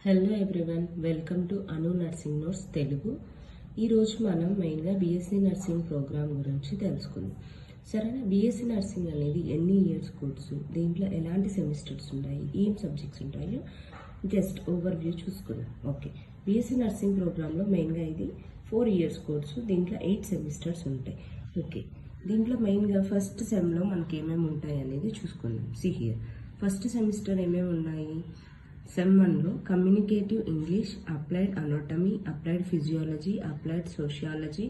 Hello everyone, welcome to Anu nursing notes Telugu. ఈరోజు మనం మెయిన్గా బీఎస్సీ నర్సింగ్ ప్రోగ్రామ్ గురించి తెలుసుకుందాం. సరేనా? బీఎస్సీ నర్సింగ్ అనేది ఎన్ని ఇయర్స్ కోర్సు, దీంట్లో ఎలాంటి సెమిస్టర్స్ ఉంటాయి, ఏం సబ్జెక్ట్స్ ఉంటాయో జస్ట్ ఓవర్ వ్యూ చూసుకుందాం. ఓకే, బీఎస్సీ నర్సింగ్ ప్రోగ్రాంలో మెయిన్గా ఇది 4 ఇయర్స్ కోర్సు. దీంట్లో 8 సెమిస్టర్స్ ఉంటాయి. ఓకే, దీంట్లో మెయిన్గా ఫస్ట్ సెమ్లో మనకి ఏమేమి ఉంటాయి అనేది చూసుకుందాం. సి హియర్, ఫస్ట్ సెమిస్టర్ ఏమేమి ఉన్నాయి. సెమ్ 1లో communicative English, applied anatomy, applied physiology, applied sociology,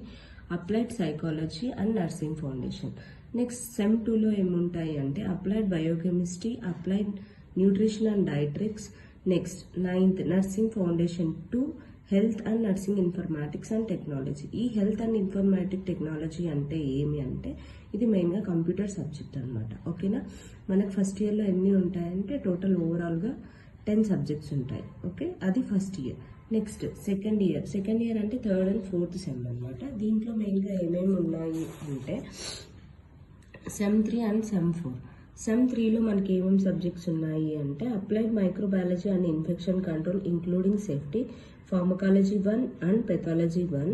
applied psychology and nursing foundation. Next sem 2లో ఏముంటాయి అంటే applied biochemistry, applied nutrition and dietetics. Next 9th nursing foundation 2, health and nursing informatics and technology. ఈ health and informatic technology అంటే ఏమి అంటే ఇది మెయిన్గా computer subject అనమాట. ఓకేనా? మనకు ఫస్ట్ ఇయర్లో ఎన్ని ఉంటాయంటే టోటల్ ఓవరాల్గా 10 సబ్జెక్ట్స్ ఉంటాయి. ఓకే, అది first year. Next second year అంటే 3rd and 4th సెమ్ అనమాట. దీంట్లో మెయిన్గా ఏమేమి ఉన్నాయి అంటే సెమ్ 3 అండ్ సెమ్ 4. సెమ్ 3లో మనకి ఏమేమి సబ్జెక్ట్స్ ఉన్నాయి అంటే applied microbiology and infection control including safety, pharmacology 1 and pathology 1,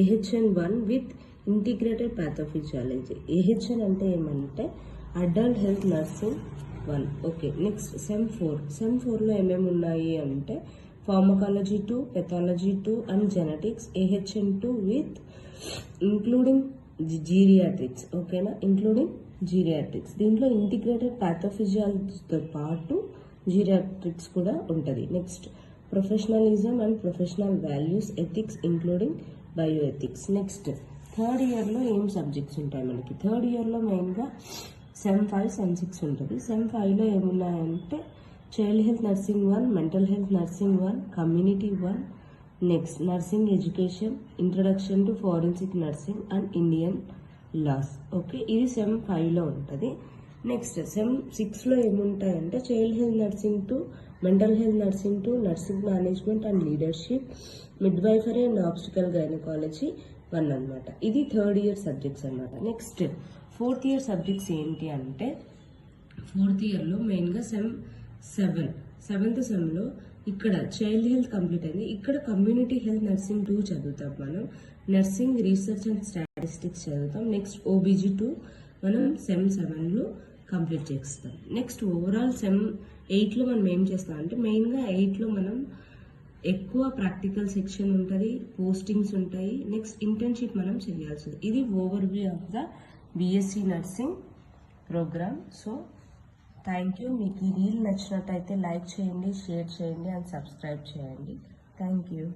AHN 1 with integrated pathophysiology. AHN అంటే ఏమంటే adult health nursing 1. Okay, next sem 4లో ఏమేమి ఉన్నాయి అంటే pharmacology 2, pathology 2 and genetics, AHN 2 with including geriatrics. ఓకేనా? Including geriatrics. దీంట్లో integrated పాథోఫిజియాలజీతో పాటు జీరియాట్రిక్స్ కూడా ఉంటుంది. Next professionalism and professional values, ethics including bioethics. Next third ఇయర్లో ఏం సబ్జెక్ట్స్ ఉంటాయి మనకి. థర్డ్ ఇయర్లో మెయిన్గా సెమ్ 5, సెమ్ 6 ఉంటుంది. సెమ్ 5లో ఏమున్నాయంటే child health nursing 1, mental health nursing 1, community 1, next nursing education, introduction to forensic nursing and Indian laws. Okay, ఇది సెమ్ 5లో ఉంటుంది. నెక్స్ట్ సెమ్ 6లో ఏముంటాయంటే child health nursing 2, mental health nursing 2, nursing management and leadership, midwifery and obstetrical gynaecology 1 అనమాట. ఇది third year subjects అనమాట. Next 4th year subjects ఏంటి అంటే 4th ఇయర్లో మెయిన్గా సెమ్ 7, 7th సెమ్లో ఇక్కడ చైల్డ్ హెల్త్ కంప్లీట్ అయింది. ఇక్కడ కమ్యూనిటీ హెల్త్ నర్సింగ్ 2 చదువుతాం మనం. నర్సింగ్ రీసెర్చ్ అండ్ స్టాటిస్టిక్స్ చదువుతాం. నెక్స్ట్ OBG 2 మనం సెమ్ 7లో కంప్లీట్ చేస్తాం. నెక్స్ట్ ఓవరాల్ సెమ్ 8లో మనం ఏం చేస్తాం అంటే మెయిన్గా 8లో మనం ఎక్కువ ప్రాక్టికల్ సెక్షన్ ఉంటుంది, పోస్టింగ్స్ ఉంటాయి. నెక్స్ట్ ఇంటర్న్షిప్ మనం చేయాల్సింది. ఇది overview of the BSc nursing programme. So thank you. మీకు ఈ రీల్ నచ్చినట్టయితే లైక్ చేయండి, షేర్ చేయండి అండ్ సబ్స్క్రైబ్ చేయండి. Thank you.